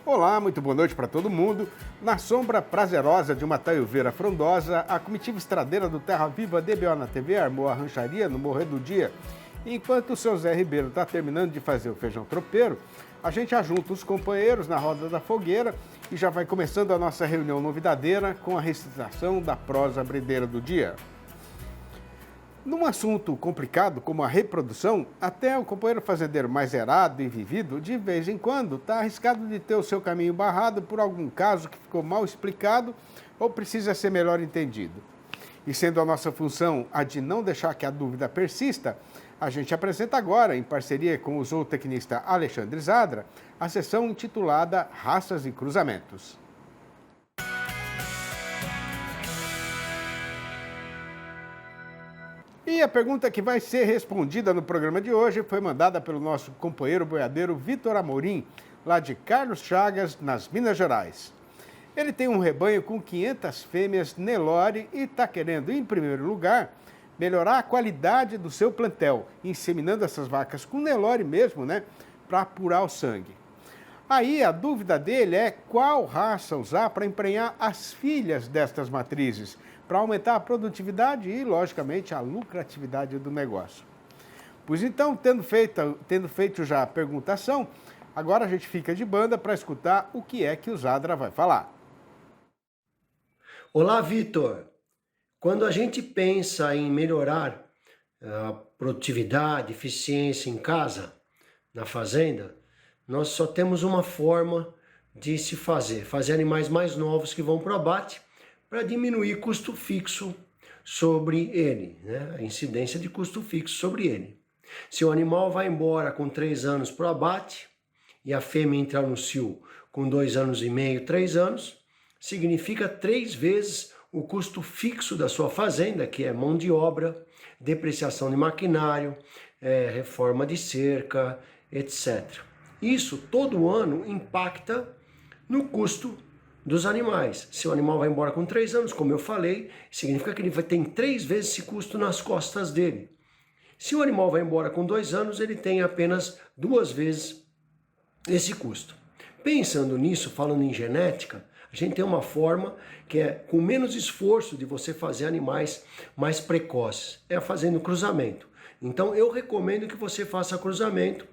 Olá, muito boa noite para todo mundo. Na sombra prazerosa de uma taioveira frondosa, a comitiva estradeira do Terra Viva DBO na TV armou a rancharia no Morrer do Dia. E enquanto o seu Zé Ribeiro está terminando de fazer o feijão tropeiro, a gente ajunta os companheiros na roda da fogueira e já vai começando a nossa reunião novidadeira com a recitação da prosa bredeira do dia. Num assunto complicado como a reprodução, até o companheiro fazendeiro mais errado e vivido, de vez em quando, está arriscado de ter o seu caminho barrado por algum caso que ficou mal explicado ou precisa ser melhor entendido. E sendo a nossa função a de não deixar que a dúvida persista, a gente apresenta agora, em parceria com o zootecnista Alexandre Zadra, a sessão intitulada Raças e Cruzamentos. E a pergunta que vai ser respondida no programa de hoje foi mandada pelo nosso companheiro boiadeiro Vitor Amorim, lá de Carlos Chagas, nas Minas Gerais. Ele tem um rebanho com 500 fêmeas Nelore e está querendo, em primeiro lugar, melhorar a qualidade do seu plantel, inseminando essas vacas com Nelore mesmo, né, para apurar o sangue. Aí a dúvida dele é qual raça usar para emprenhar as filhas destas matrizes, para aumentar a produtividade e, logicamente, a lucratividade do negócio. Pois então, tendo feito já a perguntação, agora a gente fica de banda para escutar o que é que o Zadra vai falar. Olá, Vitor! Quando a gente pensa em melhorar a produtividade, eficiência em casa, na fazenda, nós só temos uma forma de se fazer animais mais novos que vão para o abate, para diminuir custo fixo sobre ele, né? A incidência de custo fixo sobre ele. Se o animal vai embora com 3 anos para o abate e a fêmea entrar no cio com 2 anos e meio, 3 anos, significa 3 vezes o custo fixo da sua fazenda, que é mão de obra, depreciação de maquinário, reforma de cerca, etc. Isso todo ano impacta no custo dos animais. Se o animal vai embora com 3 anos, como eu falei, significa que ele vai ter 3 vezes esse custo nas costas dele. Se o animal vai embora com 2 anos, ele tem apenas 2 vezes esse custo. Pensando nisso, falando em genética, a gente tem uma forma que é com menos esforço de você fazer animais mais precoces, é fazendo cruzamento. Então eu recomendo que você faça cruzamento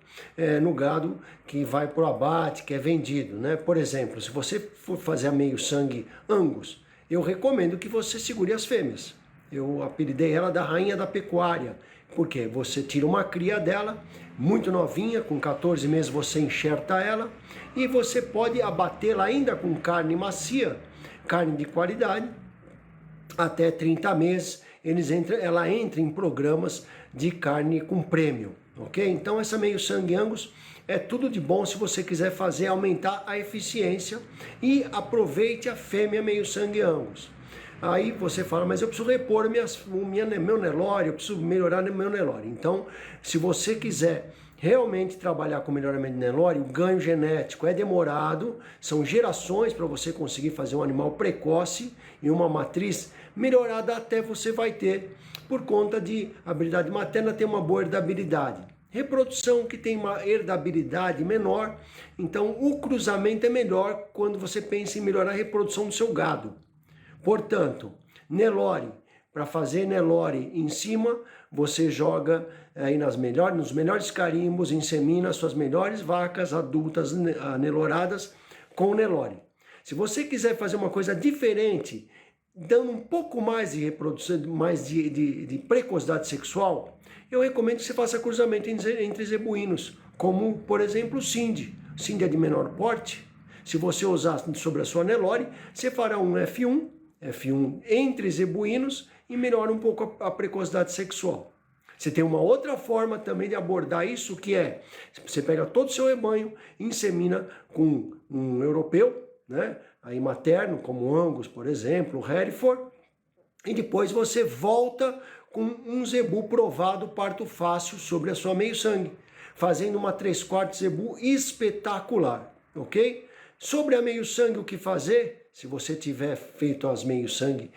no gado que vai para o abate, que é vendido, né? Por exemplo, se você for fazer a meio sangue Angus, eu recomendo que você segure as fêmeas. Eu apelidei ela da rainha da pecuária, porque você tira uma cria dela, muito novinha, com 14 meses você enxerta ela e você pode abatê-la ainda com carne macia, carne de qualidade, até 30 meses ela entra em programas de carne com prêmio, ok? Então essa meio sangue Angus é tudo de bom se você quiser fazer aumentar a eficiência e aproveite a fêmea meio sangue Angus. Aí você fala, mas eu preciso repor meu Nelore, eu preciso melhorar meu Nelore. Então, se você quiser realmente trabalhar com melhoramento de Nelore, o ganho genético é demorado, são gerações para você conseguir fazer um animal precoce e uma matriz melhorada até você vai ter, por conta de habilidade materna ter uma boa herdabilidade. Reprodução que tem uma herdabilidade menor, então o cruzamento é melhor quando você pensa em melhorar a reprodução do seu gado. Portanto, Nelore, para fazer Nelore em cima, você joga aí nos melhores carimbos, insemina suas melhores vacas adultas aneloradas com Nelore. Se você quiser fazer uma coisa diferente, dando um pouco mais de reprodução, mais de precocidade sexual, eu recomendo que você faça cruzamento entre zebuínos, como, por exemplo, o Cindy. O Cindy é de menor porte. Se você usar sobre a sua Nelore, você fará um F1 entre zebuínos e melhora um pouco a precocidade sexual. Você tem uma outra forma também de abordar isso, que é, você pega todo o seu rebanho, insemina com um europeu, né? Aí materno, como Angus, por exemplo, Hereford, e depois você volta com um zebu provado parto fácil sobre a sua meio sangue, fazendo uma 3/4 zebu espetacular, ok? Sobre a meio sangue, o que fazer? Se você tiver feito as meio sangue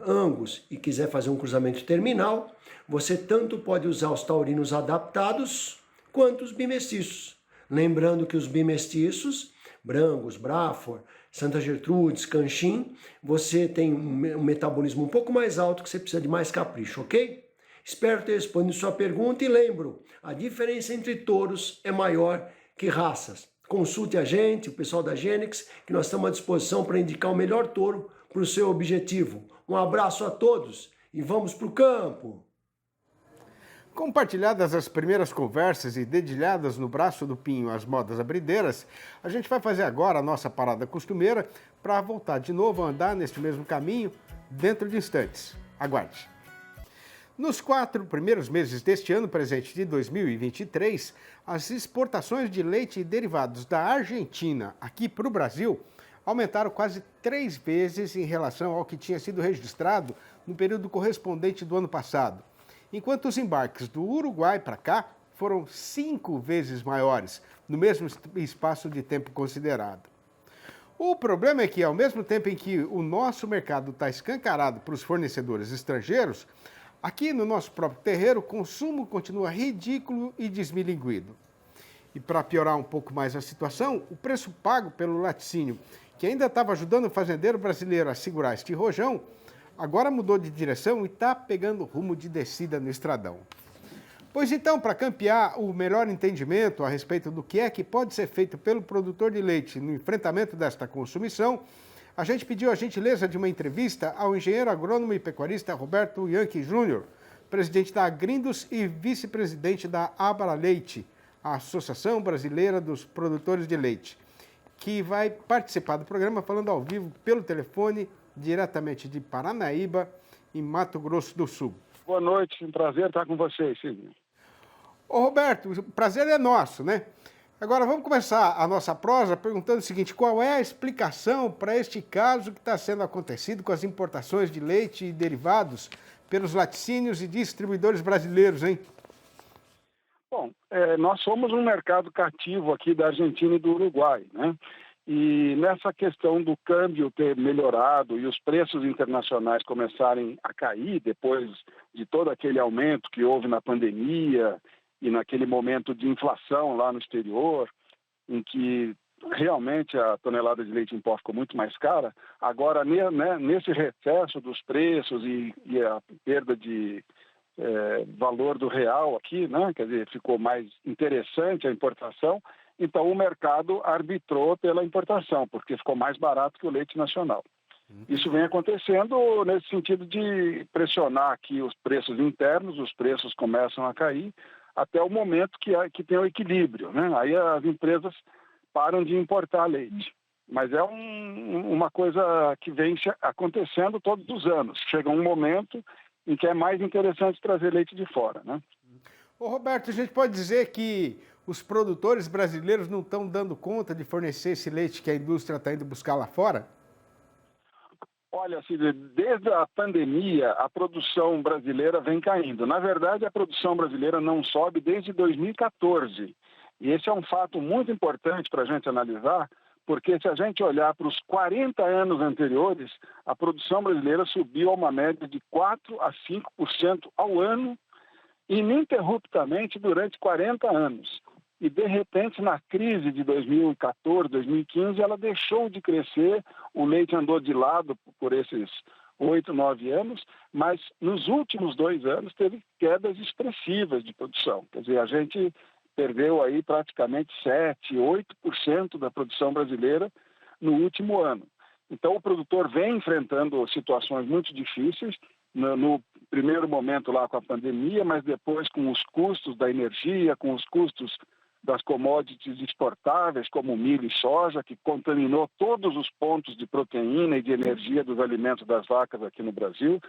Angus e quiser fazer um cruzamento terminal, você tanto pode usar os taurinos adaptados quanto os bimestiços. Lembrando que os bimestiços Brangos, Brafor, Santa Gertrudes, Canchim, você tem um metabolismo um pouco mais alto que você precisa de mais capricho, ok? Espero ter respondido sua pergunta e lembro, a diferença entre touros é maior que raças. Consulte a gente, o pessoal da Genex, que nós estamos à disposição para indicar o melhor touro para o seu objetivo. Um abraço a todos e vamos para o campo! Compartilhadas as primeiras conversas e dedilhadas no braço do Pinho as modas abrideiras, a gente vai fazer agora a nossa parada costumeira para voltar de novo a andar neste mesmo caminho dentro de instantes. Aguarde! Nos 4 primeiros meses deste ano presente de 2023, as exportações de leite e derivados da Argentina aqui para o Brasil aumentaram quase 3 vezes em relação ao que tinha sido registrado no período correspondente do ano passado, enquanto os embarques do Uruguai para cá foram 5 vezes maiores no mesmo espaço de tempo considerado. O problema é que, ao mesmo tempo em que o nosso mercado está escancarado para os fornecedores estrangeiros, aqui no nosso próprio terreiro, o consumo continua ridículo e desmilinguido. E para piorar um pouco mais a situação, o preço pago pelo laticínio, que ainda estava ajudando o fazendeiro brasileiro a segurar este rojão, agora mudou de direção e está pegando rumo de descida no estradão. Pois então, para campear o melhor entendimento a respeito do que é que pode ser feito pelo produtor de leite no enfrentamento desta consumição, a gente pediu a gentileza de uma entrevista ao engenheiro agrônomo e pecuarista Roberto Yankee Júnior, presidente da Agrindos e vice-presidente da Abra Leite, a Associação Brasileira dos Produtores de Leite, que vai participar do programa falando ao vivo pelo telefone, diretamente de Paranaíba, em Mato Grosso do Sul. Boa noite, um prazer estar com vocês, Silvio. Ô Roberto, o prazer é nosso, né? Agora vamos começar a nossa prosa perguntando o seguinte: qual é a explicação para este caso que está sendo acontecido com as importações de leite e derivados pelos laticínios e distribuidores brasileiros, hein? Bom, nós somos um mercado cativo aqui da Argentina e do Uruguai, né? E nessa questão do câmbio ter melhorado e os preços internacionais começarem a cair depois de todo aquele aumento que houve na pandemia e naquele momento de inflação lá no exterior, em que realmente a tonelada de leite em pó ficou muito mais cara, agora nesse recesso dos preços e a perda de valor do real aqui, né? Quer dizer, ficou mais interessante a importação, então o mercado arbitrou pela importação, porque ficou mais barato que o leite nacional. Isso vem acontecendo nesse sentido de pressionar aqui os preços internos, os preços começam a cair, até o momento que tem o equilíbrio, né? Aí as empresas param de importar leite. Mas é uma coisa que vem acontecendo todos os anos. Chega um momento em que é mais interessante trazer leite de fora, né? Ô Roberto, a gente pode dizer que os produtores brasileiros não estão dando conta de fornecer esse leite que a indústria está indo buscar lá fora? Olha, Silvio, desde a pandemia, a produção brasileira vem caindo. Na verdade, a produção brasileira não sobe desde 2014. E esse é um fato muito importante para a gente analisar, porque se a gente olhar para os 40 anos anteriores, a produção brasileira subiu a uma média de 4% a 5% ao ano, ininterruptamente durante 40 anos. E, de repente, na crise de 2014, 2015, ela deixou de crescer, o leite andou de lado por esses 8, 9 anos, mas nos últimos 2 anos teve quedas expressivas de produção. Quer dizer, a gente perdeu aí praticamente 7, 8% da produção brasileira no último ano. Então, o produtor vem enfrentando situações muito difíceis, no primeiro momento lá com a pandemia, mas depois com os custos da energia, com os custos das commodities exportáveis, como milho e soja, que contaminou todos os pontos de proteína e de energia dos alimentos das vacas aqui no Brasil.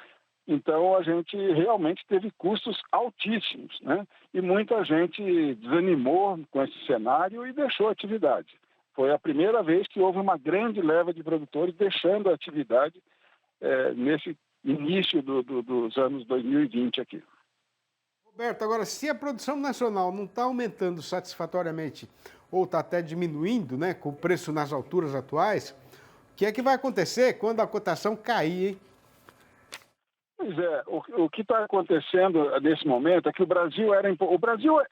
Então, a gente realmente teve custos altíssimos, né? E muita gente desanimou com esse cenário e deixou a atividade. Foi a primeira vez que houve uma grande leva de produtores deixando a atividade nesse início dos anos 2020 aqui. Roberto, agora, se a produção nacional não está aumentando satisfatoriamente ou está até diminuindo, né, com o preço nas alturas atuais, o que é que vai acontecer quando a cotação cair, hein? Pois é, o que está acontecendo nesse momento é que o Brasil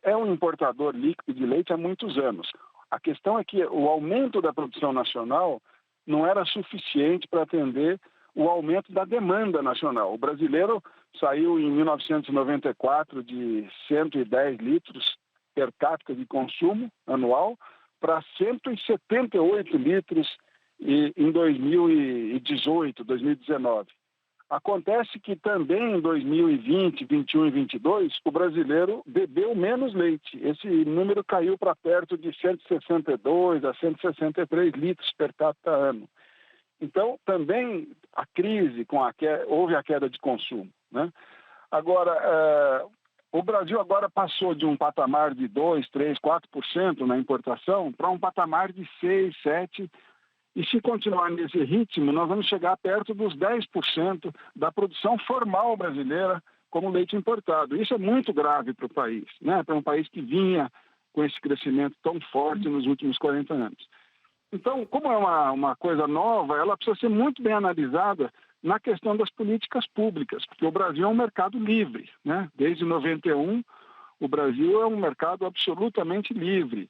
é um importador líquido de leite há muitos anos. A questão é que o aumento da produção nacional não era suficiente para atender o aumento da demanda nacional. O brasileiro saiu em 1994 de 110 litros per capita de consumo anual para 178 litros em 2018, 2019. Acontece que também em 2020, 21 e 22, o brasileiro bebeu menos leite. Esse número caiu para perto de 162 a 163 litros per capita ano. Então, também a crise, houve a queda de consumo, né? Agora, o Brasil agora passou de um patamar de 2%, 3%, 4% na importação para um patamar de 6%, 7%. E se continuar nesse ritmo, nós vamos chegar perto dos 10% da produção formal brasileira como leite importado. Isso é muito grave para o país, né? Para um país que vinha com esse crescimento tão forte nos últimos 40 anos. Então, como é uma coisa nova, ela precisa ser muito bem analisada na questão das políticas públicas, porque o Brasil é um mercado livre, né? Desde 91, o Brasil é um mercado absolutamente livre.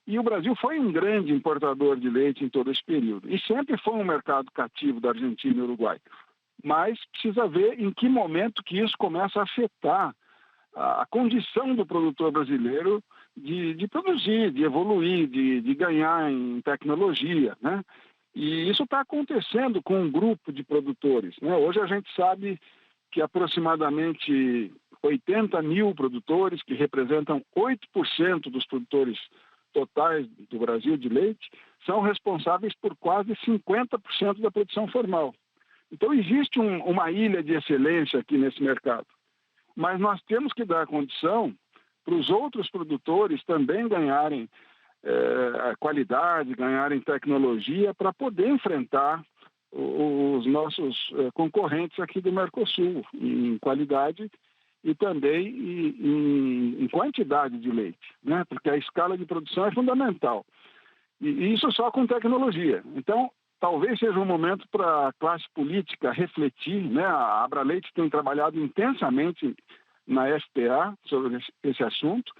E o Brasil foi um grande importador de leite em todo esse período. E sempre foi um mercado cativo da Argentina e Uruguai. Mas precisa ver em que momento que isso começa a afetar a condição do produtor brasileiro de produzir, de evoluir, de ganhar em tecnologia, né? E isso está acontecendo com um grupo de produtores, né? Hoje a gente sabe que aproximadamente 80 mil produtores, que representam 8% dos produtores totais do Brasil de leite, são responsáveis por quase 50% da produção formal. Então existe uma ilha de excelência aqui nesse mercado. Mas nós temos que dar condição para os outros produtores também ganharem qualidade, ganharem tecnologia para poder enfrentar os nossos concorrentes aqui do Mercosul em qualidade e também em quantidade de leite, né? Porque a escala de produção é fundamental. E isso só com tecnologia. Então, talvez seja um momento para a classe política refletir, né? A Abraleite tem trabalhado intensamente na FPA sobre esse assunto,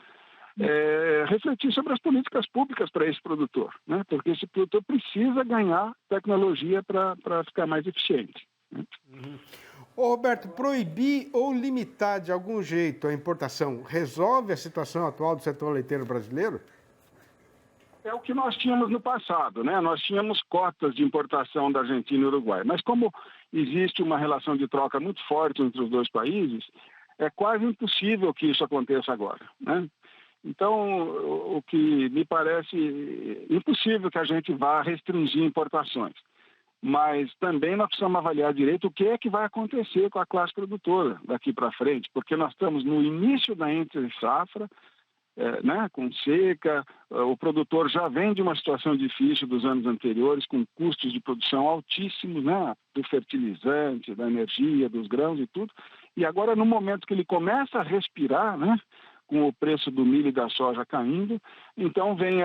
refletir sobre as políticas públicas para esse produtor, né? Porque esse produtor precisa ganhar tecnologia para ficar mais eficiente, né? Uhum. Ô Roberto, proibir ou limitar de algum jeito a importação resolve a situação atual do setor leiteiro brasileiro? É o que nós tínhamos no passado, né? Nós tínhamos cotas de importação da Argentina e Uruguai, mas como existe uma relação de troca muito forte entre os dois países, é quase impossível que isso aconteça agora, né? Então, o que me parece impossível que a gente vá restringir importações. Mas também nós precisamos avaliar direito o que é que vai acontecer com a classe produtora daqui para frente, porque nós estamos no início da entre-safra, né, com seca, o produtor já vem de uma situação difícil dos anos anteriores, com custos de produção altíssimos, né, do fertilizante, da energia, dos grãos e tudo, e agora no momento que ele começa a respirar, né, com o preço do milho e da soja caindo, então vem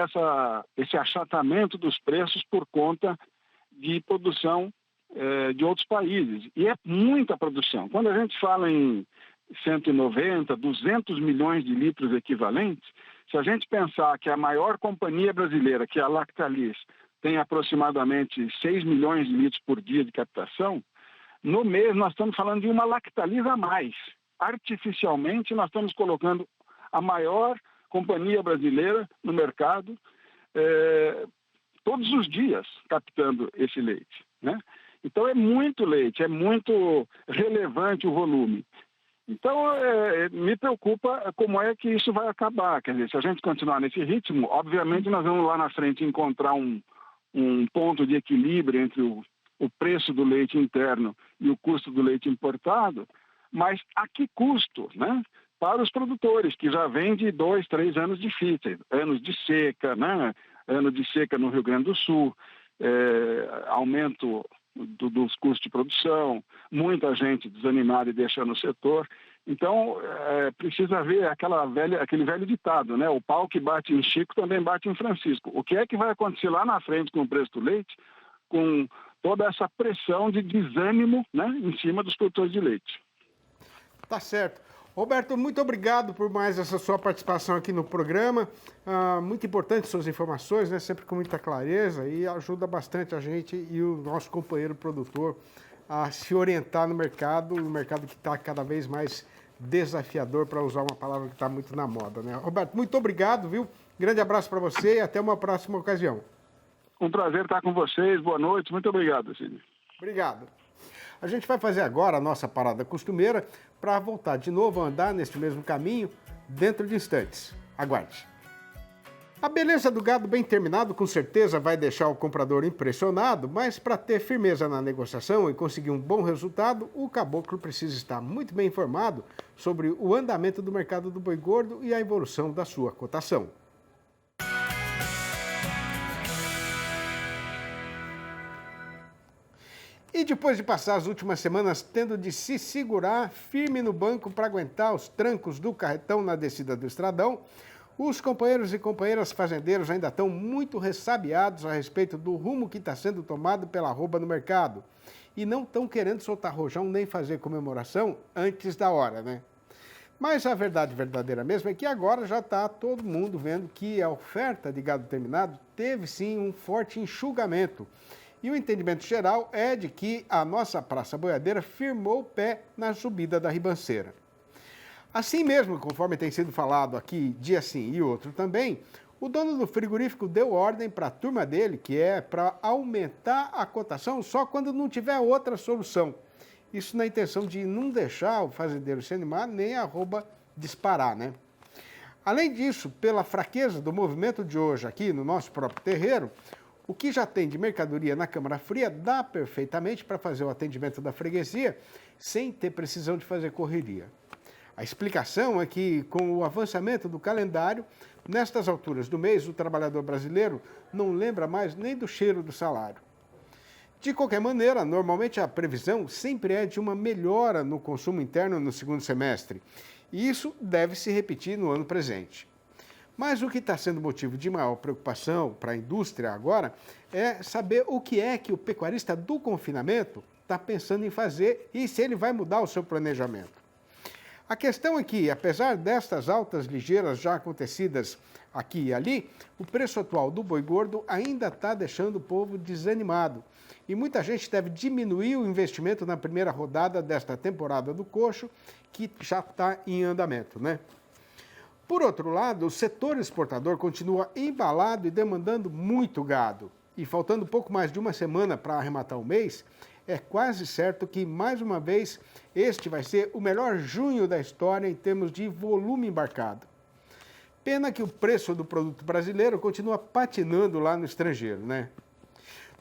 esse achatamento dos preços por conta de produção de outros países. E é muita produção. Quando a gente fala em 190, 200 milhões de litros equivalentes, se a gente pensar que a maior companhia brasileira, que é a Lactalis, tem aproximadamente 6 milhões de litros por dia de captação, no mês nós estamos falando de uma Lactalis a mais. Artificialmente nós estamos colocando a maior companhia brasileira no mercado todos os dias captando esse leite, né? Então é muito leite, é muito relevante o volume. Então me preocupa como é que isso vai acabar. Quer dizer, se a gente continuar nesse ritmo, obviamente nós vamos lá na frente encontrar um ponto de equilíbrio entre o preço do leite interno e o custo do leite importado, mas a que custo, né? Para os produtores, que já vêm de 2, 3 anos difíceis, anos de seca, né? Ano de seca no Rio Grande do Sul, aumento dos custos de produção, muita gente desanimada e deixando o setor. Então, precisa ver aquele velho ditado, né? O pau que bate em Chico também bate em Francisco. O que é que vai acontecer lá na frente com o preço do leite, com toda essa pressão de desânimo, né, em cima dos produtores de leite? Tá certo. Roberto, muito obrigado por mais essa sua participação aqui no programa. Muito importante suas informações, né? Sempre com muita clareza e ajuda bastante a gente e o nosso companheiro produtor a se orientar no mercado, um mercado que está cada vez mais desafiador, para usar uma palavra que está muito na moda, né? Roberto, muito obrigado, viu? Grande abraço para você e até uma próxima ocasião. Um prazer estar com vocês. Boa noite. Muito obrigado, Cid. Obrigado. A gente vai fazer agora a nossa parada costumeira para voltar de novo a andar neste mesmo caminho dentro de instantes. Aguarde. A beleza do gado bem terminado com certeza vai deixar o comprador impressionado, mas para ter firmeza na negociação e conseguir um bom resultado, o caboclo precisa estar muito bem informado sobre o andamento do mercado do boi gordo e a evolução da sua cotação. E depois de passar as últimas semanas tendo de se segurar firme no banco para aguentar os trancos do carretão na descida do Estradão, os companheiros e companheiras fazendeiros ainda estão muito ressabiados a respeito do rumo que está sendo tomado pela arroba no mercado. E não estão querendo soltar rojão nem fazer comemoração antes da hora, né? Mas a verdade verdadeira mesmo é que agora já está todo mundo vendo que a oferta de gado terminado teve sim um forte enxugamento. E o entendimento geral é de que a nossa praça boiadeira firmou o pé na subida da ribanceira. Assim mesmo, conforme tem sido falado aqui dia sim e outro também, o dono do frigorífico deu ordem para a turma dele, que é para aumentar a cotação só quando não tiver outra solução. Isso na intenção de não deixar o fazendeiro se animar nem a arroba disparar, né? Além disso, pela fraqueza do movimento de hoje aqui no nosso próprio terreiro, o que já tem de mercadoria na Câmara Fria dá perfeitamente para fazer o atendimento da freguesia sem ter precisão de fazer correria. A explicação é que, com o avançamento do calendário, nestas alturas do mês, o trabalhador brasileiro não lembra mais nem do cheiro do salário. De qualquer maneira, normalmente a previsão sempre é de uma melhora no consumo interno no segundo semestre, e isso deve se repetir no ano presente. Mas o que está sendo motivo de maior preocupação para a indústria agora é saber o que é que o pecuarista do confinamento está pensando em fazer e se ele vai mudar o seu planejamento. A questão é que, apesar destas altas ligeiras já acontecidas aqui e ali, o preço atual do boi gordo ainda está deixando o povo desanimado. E muita gente deve diminuir o investimento na primeira rodada desta temporada do coxo, que já está em andamento, né? Por outro lado, o setor exportador continua embalado e demandando muito gado. E faltando pouco mais de uma semana para arrematar o mês, é quase certo que, mais uma vez, este vai ser o melhor junho da história em termos de volume embarcado. Pena que o preço do produto brasileiro continua patinando lá no estrangeiro, né?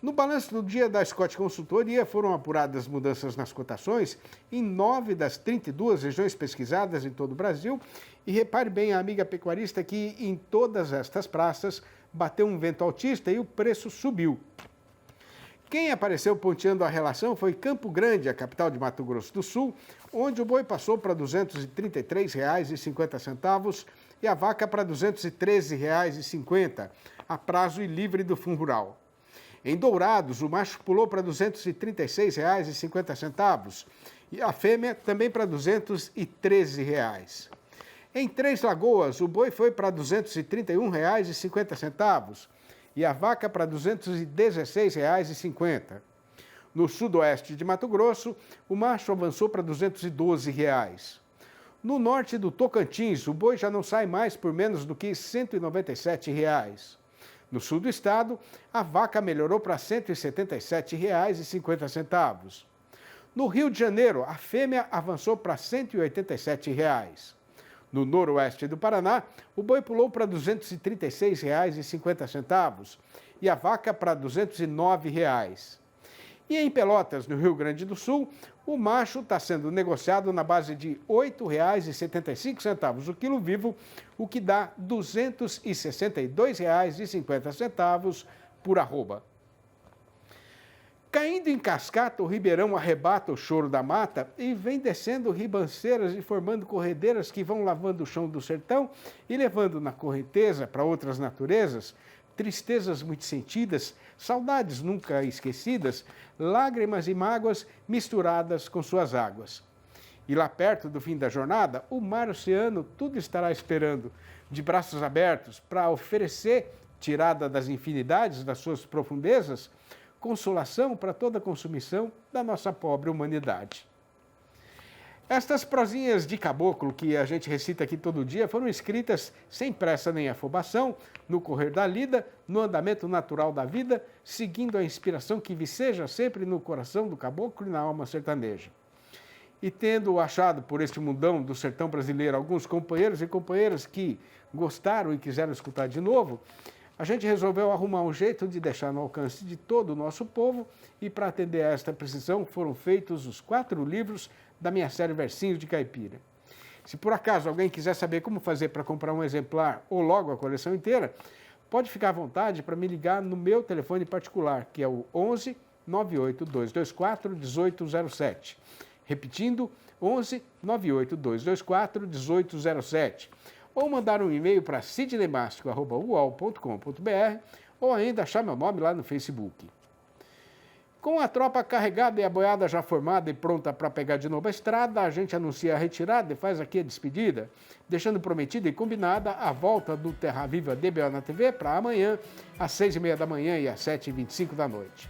No balanço do dia da Scott Consultoria, foram apuradas mudanças nas cotações em 9 das 32 regiões pesquisadas em todo o Brasil. E repare bem, a amiga pecuarista, que em todas estas praças bateu um vento altista e o preço subiu. Quem apareceu ponteando a relação foi Campo Grande, a capital de Mato Grosso do Sul, onde o boi passou para R$ 233,50 e a vaca para R$ 213,50, a prazo e livre do Fundo Rural. Em Dourados, o macho pulou para R$ 236,50 e a fêmea também para R$ 213. Em Três Lagoas, o boi foi para R$ 231,50 e a vaca para R$ 216,50. No sudoeste de Mato Grosso, o macho avançou para R$ 212. No norte do Tocantins, o boi já não sai mais por menos do que R$ 197. No sul do estado, a vaca melhorou para R$ 177,50. No Rio de Janeiro, a fêmea avançou para R$ 187. No noroeste do Paraná, o boi pulou para R$ 236,50 e a vaca para R$ 209. E em Pelotas, no Rio Grande do Sul, o macho está sendo negociado na base de R$ 8,75 o quilo vivo, o que dá R$ 262,50 por arroba. Caindo em cascata, o ribeirão arrebata o choro da mata e vem descendo ribanceiras e formando corredeiras que vão lavando o chão do sertão e levando na correnteza para outras naturezas tristezas muito sentidas, saudades nunca esquecidas, lágrimas e mágoas misturadas com suas águas. E lá perto do fim da jornada, o mar oceano tudo estará esperando, de braços abertos, para oferecer, tirada das infinidades das suas profundezas, consolação para toda a consumição da nossa pobre humanidade. Estas prosinhas de caboclo que a gente recita aqui todo dia foram escritas sem pressa nem afobação, no correr da lida, no andamento natural da vida, seguindo a inspiração que viceja sempre no coração do caboclo e na alma sertaneja. E tendo achado por este mundão do sertão brasileiro alguns companheiros e companheiras que gostaram e quiseram escutar de novo, a gente resolveu arrumar um jeito de deixar no alcance de todo o nosso povo e para atender a esta precisão foram feitos os 4 livros da minha série Versinhos de Caipira. Se por acaso alguém quiser saber como fazer para comprar um exemplar ou logo a coleção inteira, pode ficar à vontade para me ligar no meu telefone particular, que é o 11 98224 1807. Repetindo, 11 98224 1807. Ou mandar um e-mail para sidneymastico@uol.com.br ou ainda achar meu nome lá no Facebook. Com a tropa carregada e a boiada já formada e pronta para pegar de novo a estrada, a gente anuncia a retirada e faz aqui a despedida, deixando prometida e combinada a volta do Terra Viva DBO na TV para amanhã, às 6h30 da manhã e às 7h25 da noite.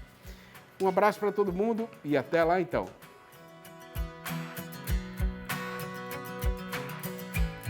Um abraço para todo mundo e até lá então.